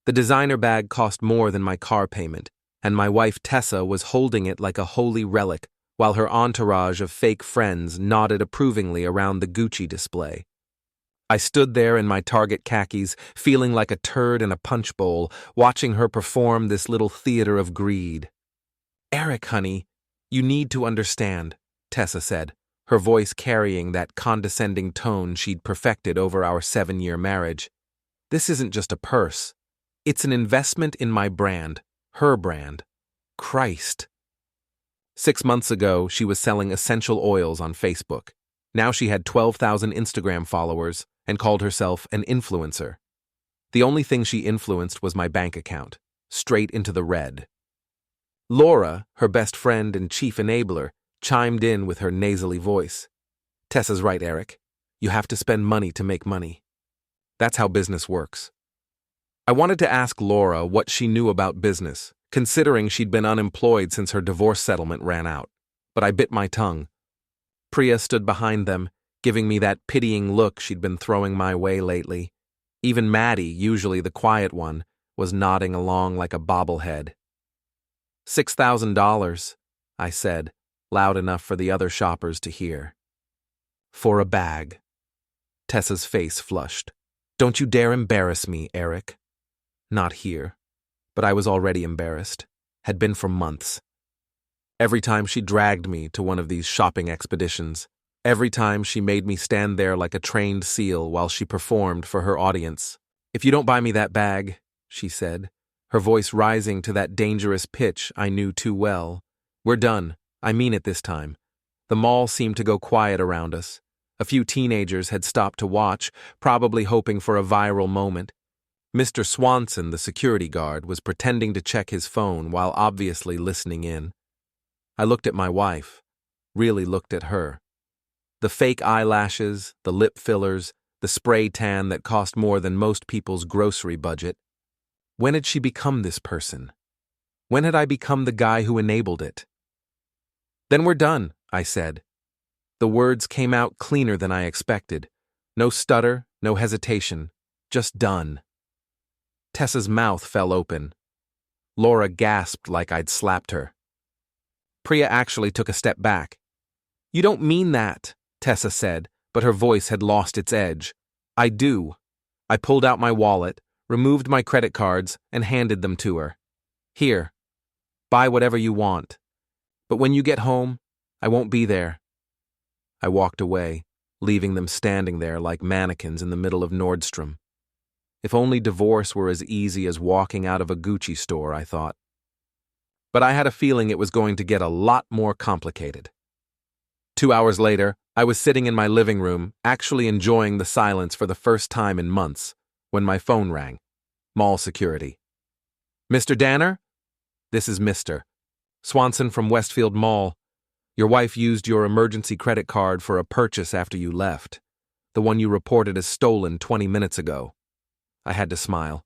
The designer bag cost more than my car payment, and my wife Tessa was holding it like a holy relic, while her entourage of fake friends nodded approvingly around the Gucci display. I stood there in my Target khakis, feeling like a turd in a punch bowl, watching her perform this little theater of greed. "Eric, honey, you need to understand," Tessa said, her voice carrying that condescending tone she'd perfected over our 7-year marriage. "This isn't just a purse. It's an investment in my brand, her brand. Christ." 6 months ago, she was selling essential oils on Facebook. Now she had 12,000 Instagram followers and called herself an influencer. The only thing she influenced was my bank account, straight into the red. Laura, her best friend and chief enabler, chimed in with her nasally voice. "Tessa's right, Eric. You have to spend money to make money. That's how business works." I wanted to ask Laura what she knew about business, considering she'd been unemployed since her divorce settlement ran out, but I bit my tongue. Priya stood behind them, giving me that pitying look she'd been throwing my way lately. Even Maddie, usually the quiet one, was nodding along like a bobblehead. $6,000, I said, loud enough for the other shoppers to hear. "For a bag." Tessa's face flushed. "Don't you dare embarrass me, Eric." Not here. But I was already embarrassed. Had been for months. Every time she dragged me to one of these shopping expeditions, every time she made me stand there like a trained seal while she performed for her audience. "If you don't buy me that bag," she said, her voice rising to that dangerous pitch I knew too well, "we're done. I mean it this time." The mall seemed to go quiet around us. A few teenagers had stopped to watch, probably hoping for a viral moment. Mr. Swanson, the security guard, was pretending to check his phone while obviously listening in. I looked at my wife, really looked at her. The fake eyelashes, the lip fillers, the spray tan that cost more than most people's grocery budget. When had she become this person? When had I become the guy who enabled it? "Then we're done," I said. The words came out cleaner than I expected. No stutter, no hesitation, just done. Tessa's mouth fell open. Laura gasped like I'd slapped her. Priya actually took a step back. "You don't mean that," Tessa said, but her voice had lost its edge. "I do." I pulled out my wallet, removed my credit cards, and handed them to her. "Here, buy whatever you want. But when you get home, I won't be there." I walked away, leaving them standing there like mannequins in the middle of Nordstrom. If only divorce were as easy as walking out of a Gucci store, I thought. But I had a feeling it was going to get a lot more complicated. 2 hours later, I was sitting in my living room, actually enjoying the silence for the first time in months, when my phone rang. Mall security. "Mr. Danner? This is Mr. Swanson from Westfield Mall. Your wife used your emergency credit card for a purchase after you left. The one you reported as stolen 20 minutes ago." I had to smile.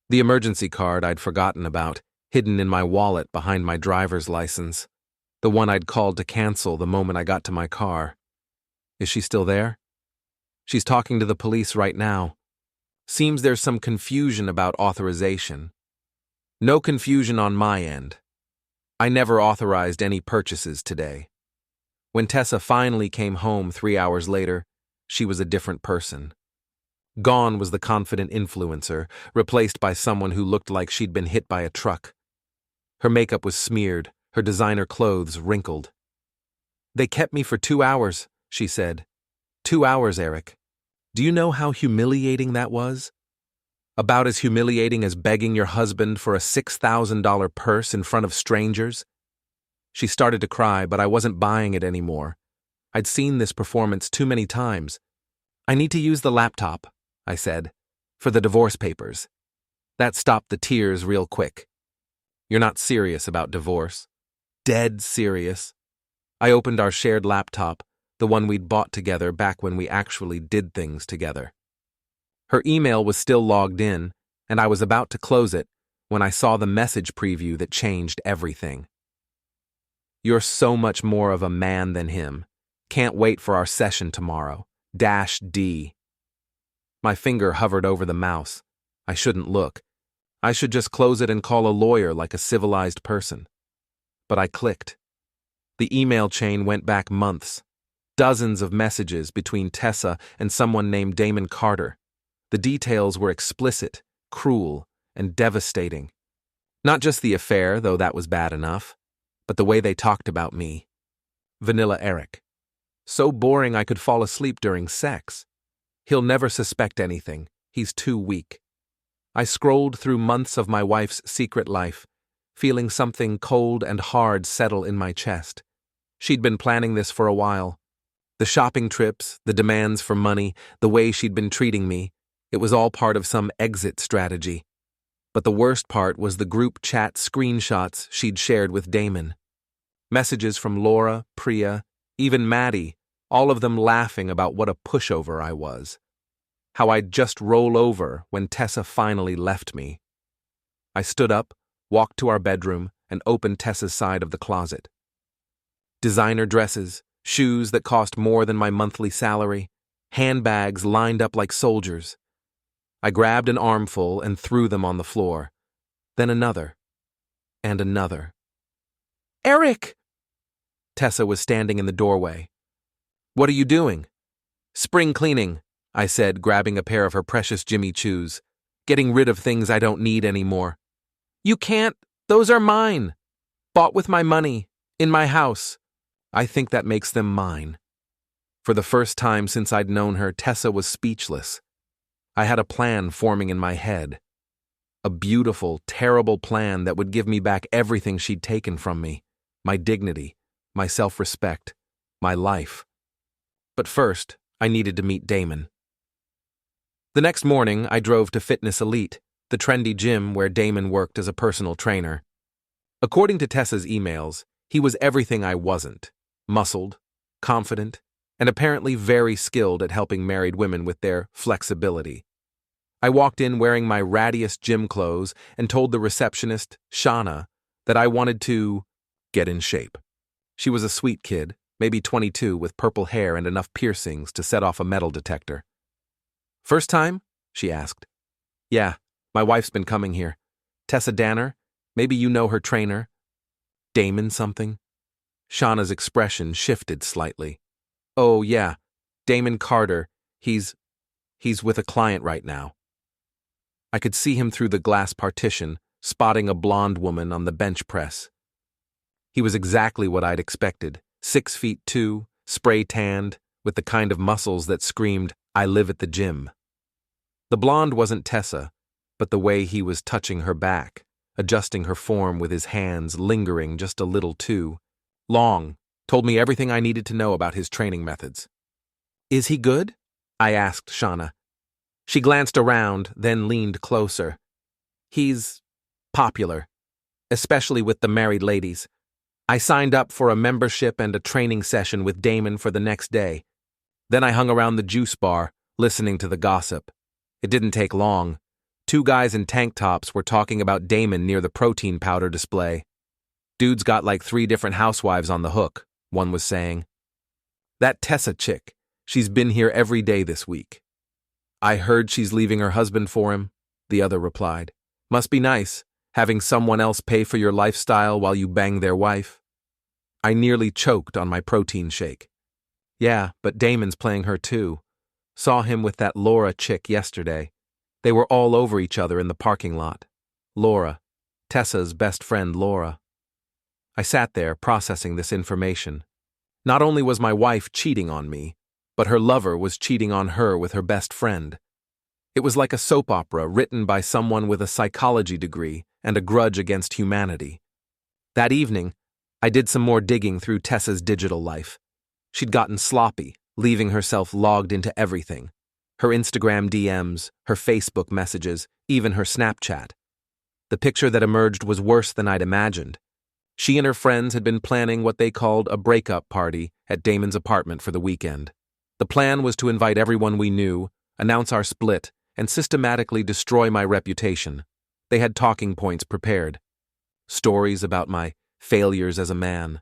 The emergency card I'd forgotten about, hidden in my wallet behind my driver's license. The one I'd called to cancel the moment I got to my car. Is she still there? "She's talking to the police right now. Seems there's some confusion about authorization." No confusion on my end. I never authorized any purchases today. When Tessa finally came home 3 hours later, she was a different person. Gone was the confident influencer, replaced by someone who looked like she'd been hit by a truck. Her makeup was smeared, her designer clothes wrinkled. "They kept me for 2 hours," she said. 2 hours, Eric. Do you know how humiliating that was? About as humiliating as begging your husband for a $6,000 purse in front of strangers? She started to cry, but I wasn't buying it anymore. I'd seen this performance too many times. "I need to use the laptop," I said, "for the divorce papers." That stopped the tears real quick. "You're not serious about divorce?" "Dead serious." I opened our shared laptop, the one we'd bought together back when we actually did things together. Her email was still logged in, and I was about to close it when I saw the message preview that changed everything. "You're so much more of a man than him. Can't wait for our session tomorrow. -D." My finger hovered over the mouse. I shouldn't look. I should just close it and call a lawyer like a civilized person. But I clicked. The email chain went back months. Dozens of messages between Tessa and someone named Damon Carter. The details were explicit, cruel, and devastating. Not just the affair, though that was bad enough, but the way they talked about me. Vanilla Eric. So boring I could fall asleep during sex. He'll never suspect anything. He's too weak. I scrolled through months of my wife's secret life, feeling something cold and hard settle in my chest. She'd been planning this for a while. The shopping trips, the demands for money, the way she'd been treating me, it was all part of some exit strategy. But the worst part was the group chat screenshots she'd shared with Damon. Messages from Laura, Priya, even Maddie, all of them laughing about what a pushover I was. How I'd just roll over when Tessa finally left me. I stood up, walked to our bedroom, and opened Tessa's side of the closet. Designer dresses, shoes that cost more than my monthly salary, handbags lined up like soldiers. I grabbed an armful and threw them on the floor. Then another. And another. "Eric!" Tessa was standing in the doorway. "What are you doing?" "Spring cleaning," I said, grabbing a pair of her precious Jimmy Choos. "Getting rid of things I don't need anymore." "You can't. Those are mine. Bought with my money. In my house. I think that makes them mine." For the first time since I'd known her, Tessa was speechless. I had a plan forming in my head. A beautiful, terrible plan that would give me back everything she'd taken from me. My dignity, my self-respect, my life. But first, I needed to meet Damon. The next morning, I drove to Fitness Elite, the trendy gym where Damon worked as a personal trainer. According to Tessa's emails, he was everything I wasn't. Muscled, confident, and apparently very skilled at helping married women with their flexibility. I walked in wearing my rattiest gym clothes and told the receptionist, Shauna, that I wanted to get in shape. She was a sweet kid, maybe 22, with purple hair and enough piercings to set off a metal detector. "First time?" she asked. "Yeah, my wife's been coming here. Tessa Danner, maybe you know her trainer. Damon something?" Shauna's expression shifted slightly. "Oh, yeah, Damon Carter. He's with a client right now." I could see him through the glass partition, spotting a blonde woman on the bench press. He was exactly what I'd expected, 6'2", spray-tanned, with the kind of muscles that screamed, "I live at the gym." The blonde wasn't Tessa, but the way he was touching her back, adjusting her form with his hands, lingering just a little too long, told me everything I needed to know about his training methods. "Is he good?" I asked Shauna. She glanced around, then leaned closer. "He's popular, especially with the married ladies. I signed up for a membership and a training session with Damon for the next day. Then I hung around the juice bar, listening to the gossip. It didn't take long. 2 guys in tank tops were talking about Damon near the protein powder display. Dude's got like 3 different housewives on the hook," one was saying. "That Tessa chick, she's been here every day this week." "I heard she's leaving her husband for him," the other replied. "Must be nice, having someone else pay for your lifestyle while you bang their wife." I nearly choked on my protein shake. "Yeah, but Damon's playing her too. Saw him with that Laura chick yesterday. They were all over each other in the parking lot. Laura, Tessa's best friend Laura." I sat there processing this information. Not only was my wife cheating on me, but her lover was cheating on her with her best friend. It was like a soap opera written by someone with a psychology degree and a grudge against humanity. That evening, I did some more digging through Tessa's digital life. She'd gotten sloppy, leaving herself logged into everything. Her Instagram DMs, her Facebook messages, even her Snapchat. The picture that emerged was worse than I'd imagined. She and her friends had been planning what they called a breakup party at Damon's apartment for the weekend. The plan was to invite everyone we knew, announce our split, and systematically destroy my reputation. They had talking points prepared. Stories about my failures as a man.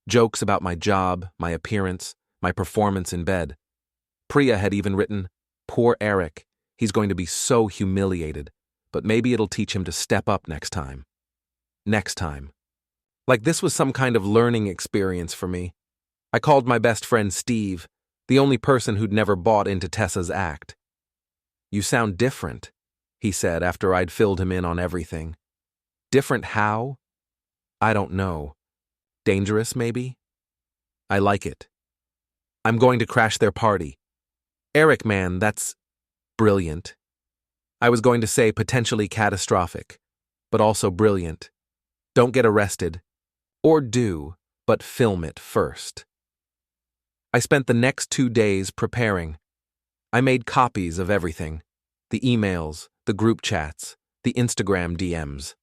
Jokes about my job, my appearance, my performance in bed. Priya had even written, "Poor Eric, he's going to be so humiliated. but maybe it'll teach him to step up next time. Next time. Like this was some kind of learning experience for me. I called my best friend Steve, the only person who'd never bought into Tessa's act. "You sound different," he said after I'd filled him in on everything. "Different how? I don't know. Dangerous, maybe? I like it. I'm going to crash their party. Eric, man, that's brilliant." I was going to say potentially catastrophic, but also brilliant. Don't get arrested. Or do, but film it first. I spent the next 2 days preparing. I made copies of everything. The emails, the group chats, the Instagram DMs.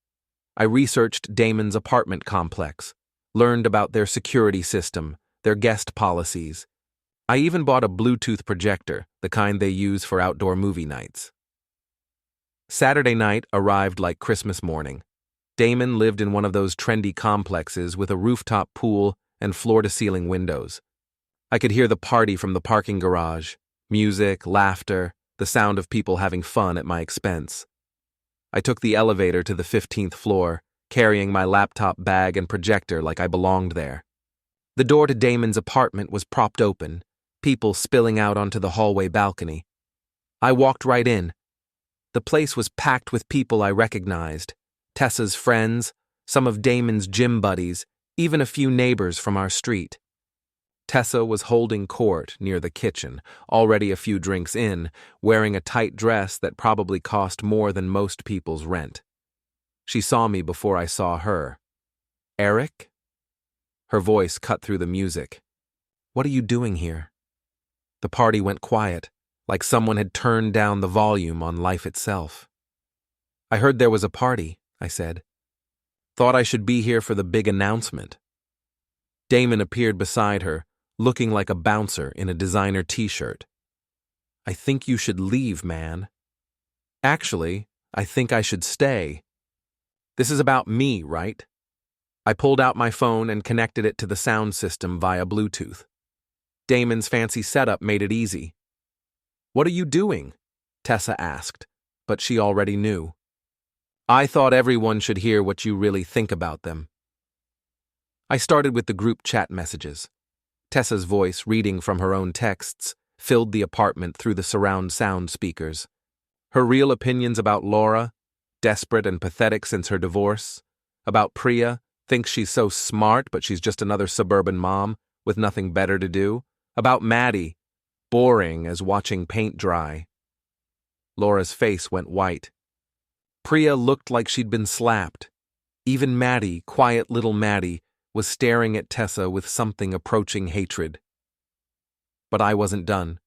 I researched Damon's apartment complex, learned about their security system, their guest policies. I even bought a Bluetooth projector, the kind they use for outdoor movie nights. Saturday night arrived like Christmas morning. Damon lived in one of those trendy complexes with a rooftop pool and floor-to-ceiling windows. I could hear the party from the parking garage, music, laughter, the sound of people having fun at my expense. I took the elevator to the 15th floor, carrying my laptop bag and projector like I belonged there. The door to Damon's apartment was propped open, people spilling out onto the hallway balcony. I walked right in. The place was packed with people I recognized. Tessa's friends, some of Damon's gym buddies, even a few neighbors from our street. Tessa was holding court near the kitchen, already a few drinks in, wearing a tight dress that probably cost more than most people's rent. She saw me before I saw her. "Eric?" Her voice cut through the music. "What are you doing here?" The party went quiet, like someone had turned down the volume on life itself. "I heard there was a party," I said. "Thought I should be here for the big announcement." Damon appeared beside her, looking like a bouncer in a designer t-shirt. "I think you should leave, man." "Actually, I think I should stay. This is about me, right?" I pulled out my phone and connected it to the sound system via Bluetooth. Damon's fancy setup made it easy. "What are you doing?" Tessa asked, but she already knew. "I thought everyone should hear what you really think about them." I started with the group chat messages. Tessa's voice, reading from her own texts, filled the apartment through the surround sound speakers. Her real opinions about Laura, desperate and pathetic since her divorce. About Priya, thinks she's so smart but she's just another suburban mom with nothing better to do. About Maddie, boring as watching paint dry. Laura's face went white. Priya looked like she'd been slapped. Even Maddie, quiet little Maddie, was staring at Tessa with something approaching hatred. But I wasn't done.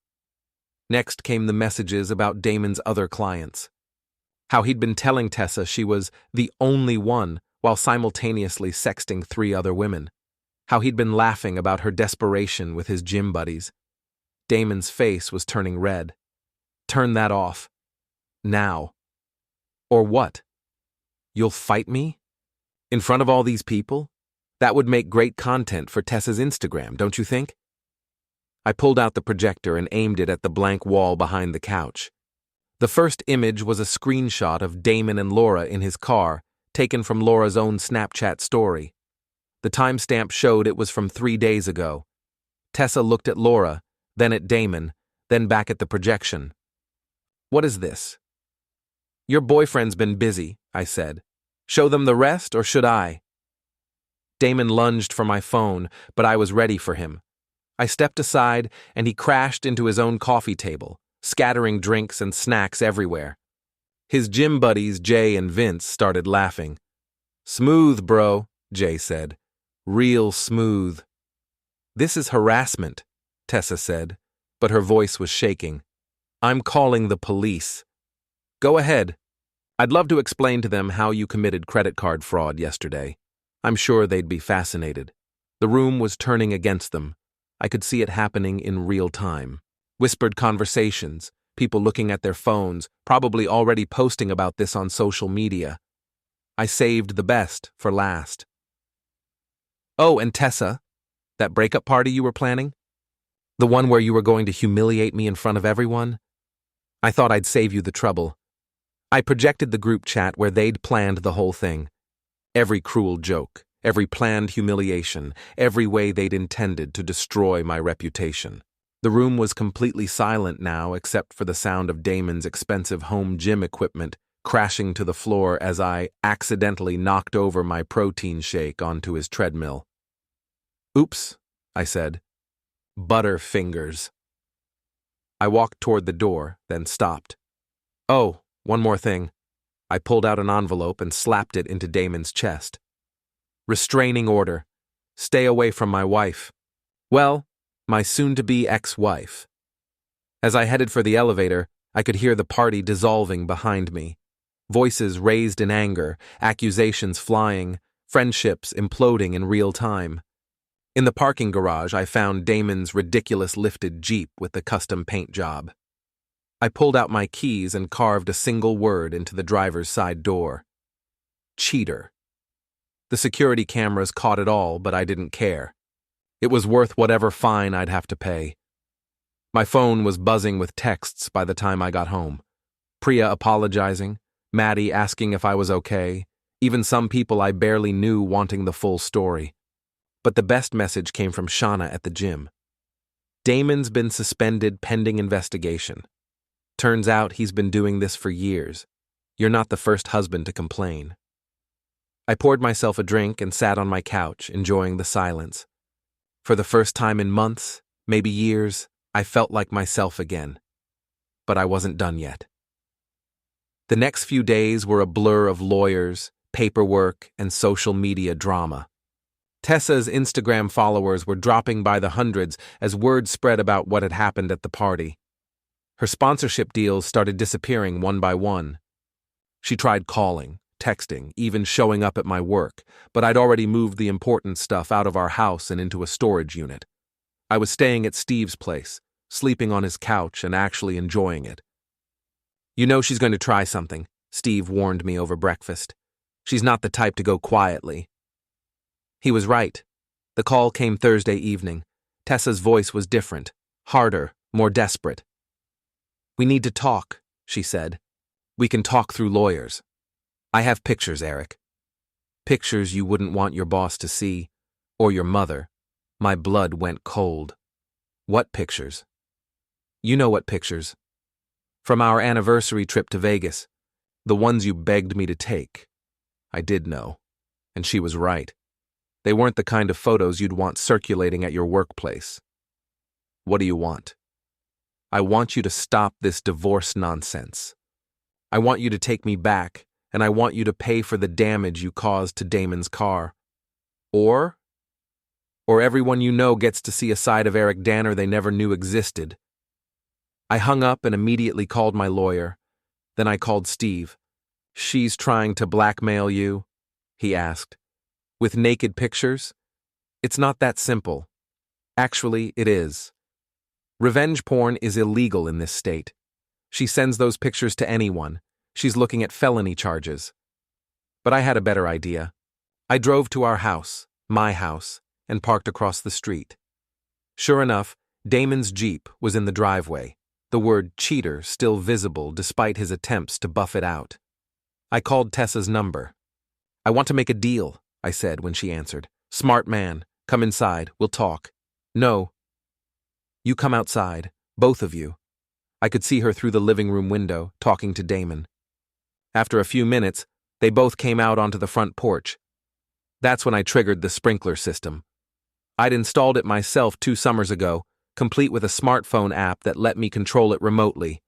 Next came the messages about Damon's other clients. How he'd been telling Tessa she was the only one while simultaneously sexting 3 other women. How he'd been laughing about her desperation with his gym buddies. Damon's face was turning red. "Turn that off. Now." "Or what? You'll fight me? In front of all these people? That would make great content for Tessa's Instagram, don't you think?" I pulled out the projector and aimed it at the blank wall behind the couch. The first image was a screenshot of Damon and Laura in his car, taken from Laura's own Snapchat story. The timestamp showed it was from 3 days ago. Tessa looked at Laura, then at Damon, then back at the projection. "What is this?" "Your boyfriend's been busy," I said. "Show them the rest, or should I?" Damon lunged for my phone, but I was ready for him. I stepped aside, and he crashed into his own coffee table, scattering drinks and snacks everywhere. His gym buddies, Jay and Vince, started laughing. "Smooth, bro," Jay said. "Real smooth." "This is harassment," Tessa said, but her voice was shaking. "I'm calling the police." "Go ahead. I'd love to explain to them how you committed credit card fraud yesterday. I'm sure they'd be fascinated." The room was turning against them. I could see it happening in real time. Whispered conversations, people looking at their phones, probably already posting about this on social media. I saved the best for last. "Oh, and Tessa, that breakup party you were planning? The one where you were going to humiliate me in front of everyone? I thought I'd save you the trouble. I projected the group chat where they'd planned the whole thing. Every cruel joke, every planned humiliation, every way they'd intended to destroy my reputation. The room was completely silent now except for the sound of Damon's expensive home gym equipment crashing to the floor as I accidentally knocked over my protein shake onto his treadmill. "Oops," I said. "Butterfingers." I walked toward the door, then stopped. "Oh, one more thing." I pulled out an envelope and slapped it into Damon's chest. "Restraining order. Stay away from my wife. Well, my soon-to-be ex-wife." As I headed for the elevator, I could hear the party dissolving behind me. Voices raised in anger, accusations flying, friendships imploding in real time. In the parking garage, I found Damon's ridiculous lifted Jeep with the custom paint job. I pulled out my keys and carved a single word into the driver's side door. Cheater. The security cameras caught it all, but I didn't care. It was worth whatever fine I'd have to pay. My phone was buzzing with texts by the time I got home. Priya apologizing, Maddie asking if I was okay, even some people I barely knew wanting the full story. But the best message came from Shauna at the gym. "Damon's been suspended pending investigation. Turns out he's been doing this for years. You're not the first husband to complain." I poured myself a drink and sat on my couch, enjoying the silence. For the first time in months, maybe years, I felt like myself again. But I wasn't done yet. The next few days were a blur of lawyers, paperwork, and social media drama. Tessa's Instagram followers were dropping by the hundreds as word spread about what had happened at the party. Her sponsorship deals started disappearing one by one. She tried calling, texting, even showing up at my work, but I'd already moved the important stuff out of our house and into a storage unit. I was staying at Steve's place, sleeping on his couch and actually enjoying it. "You know she's going to try something," Steve warned me over breakfast. "She's not the type to go quietly." He was right. The call came Thursday evening. Tessa's voice was different, harder, more desperate. "We need to talk," she said. "We can talk through lawyers. I have pictures, Eric. Pictures you wouldn't want your boss to see, or your mother." My blood went cold. "What pictures?" "You know what pictures. From our anniversary trip to Vegas. The ones you begged me to take." I did know, and she was right. They weren't the kind of photos you'd want circulating at your workplace. "What do you want?" "I want you to stop this divorce nonsense. I want you to take me back, and I want you to pay for the damage you caused to Damon's car. Or everyone you know gets to see a side of Eric Danner they never knew existed." I hung up and immediately called my lawyer. Then I called Steve. "She's trying to blackmail you?" he asked. "With naked pictures?" "It's not that simple. Actually, it is. Revenge porn is illegal in this state. She sends those pictures to anyone. She's looking at felony charges." But I had a better idea. I drove to our house, my house, and parked across the street. Sure enough, Damon's Jeep was in the driveway, the word cheater still visible despite his attempts to buff it out. I called Tessa's number. "I want to make a deal," I said when she answered. "Smart man, come inside, we'll talk." "No. You come outside, both of you." I could see her through the living room window, talking to Damon. After a few minutes, they both came out onto the front porch. That's when I triggered the sprinkler system. I'd installed it myself 2 summers ago, complete with a smartphone app that let me control it remotely.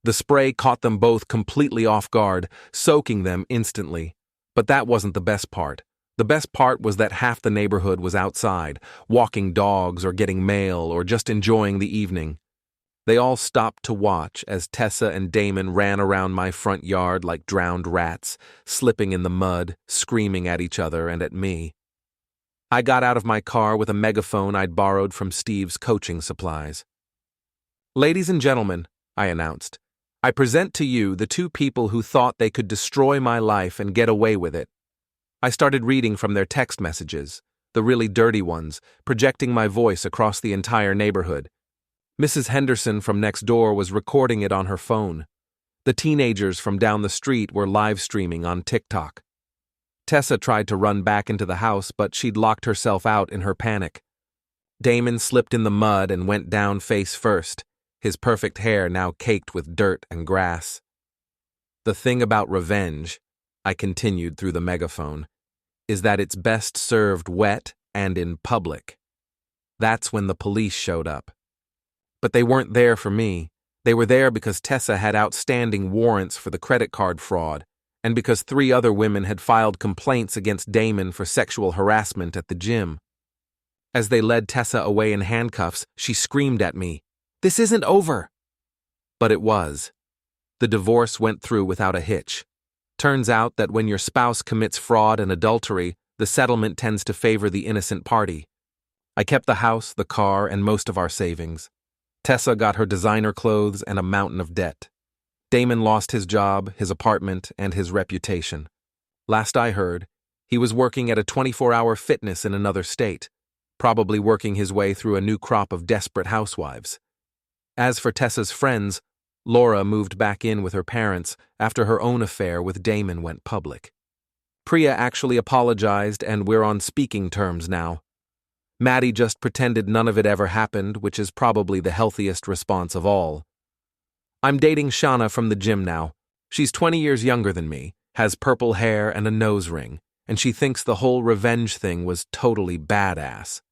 The spray caught them both completely off guard, soaking them instantly. But that wasn't the best part. The best part was that half the neighborhood was outside, walking dogs or getting mail or just enjoying the evening. They all stopped to watch as Tessa and Damon ran around my front yard like drowned rats, slipping in the mud, screaming at each other and at me. I got out of my car with a megaphone I'd borrowed from Steve's coaching supplies. "Ladies and gentlemen," I announced, "I present to you the 2 people who thought they could destroy my life and get away with it." I started reading from their text messages, the really dirty ones, projecting my voice across the entire neighborhood. Mrs. Henderson from next door was recording it on her phone. The teenagers from down the street were live streaming on TikTok. Tessa tried to run back into the house, but she'd locked herself out in her panic. Damon slipped in the mud and went down face first, his perfect hair now caked with dirt and grass. The thing about revenge, I continued through the megaphone, is that it's best served wet and in public. That's when the police showed up. But they weren't there for me. They were there because Tessa had outstanding warrants for the credit card fraud, and because 3 other women had filed complaints against Damon for sexual harassment at the gym. As they led Tessa away in handcuffs, she screamed at me, "This isn't over!" But it was. The divorce went through without a hitch. Turns out that when your spouse commits fraud and adultery, the settlement tends to favor the innocent party. I kept the house, the car, and most of our savings. Tessa got her designer clothes and a mountain of debt. Damon lost his job, his apartment, and his reputation. Last I heard, he was working at a 24-hour fitness in another state, probably working his way through a new crop of desperate housewives. As for Tessa's friends, Laura moved back in with her parents after her own affair with Damon went public. Priya actually apologized, and we're on speaking terms now. Maddie just pretended none of it ever happened, which is probably the healthiest response of all. I'm dating Shauna from the gym now. She's 20 years younger than me, has purple hair and a nose ring, and she thinks the whole revenge thing was totally badass.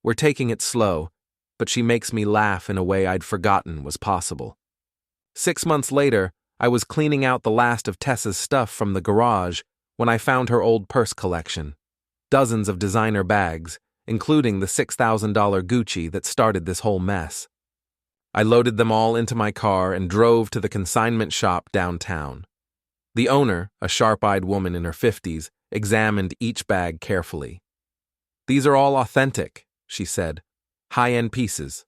We're taking it slow, but she makes me laugh in a way I'd forgotten was possible. 6 months later, I was cleaning out the last of Tessa's stuff from the garage when I found her old purse collection. Dozens of designer bags, including the $6,000 Gucci that started this whole mess. I loaded them all into my car and drove to the consignment shop downtown. The owner, a sharp-eyed woman in her 50s, examined each bag carefully. "These are all authentic," she said. "High-end pieces.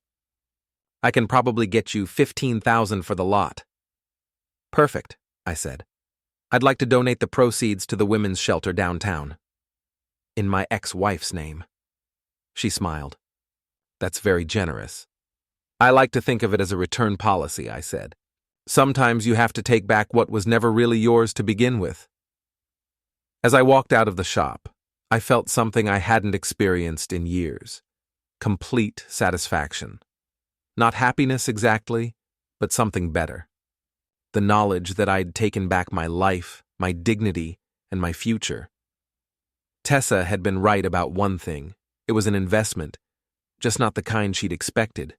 I can probably get you $15,000 for the lot." "Perfect," I said. "I'd like to donate the proceeds to the women's shelter downtown." "In my ex-wife's name." She smiled. "That's very generous." "I like to think of it as a return policy," I said. "Sometimes you have to take back what was never really yours to begin with." As I walked out of the shop, I felt something I hadn't experienced in years. Complete satisfaction. Not happiness exactly, but something better. The knowledge that I'd taken back my life, my dignity, and my future. Tessa had been right about one thing. It was an investment, just not the kind she'd expected.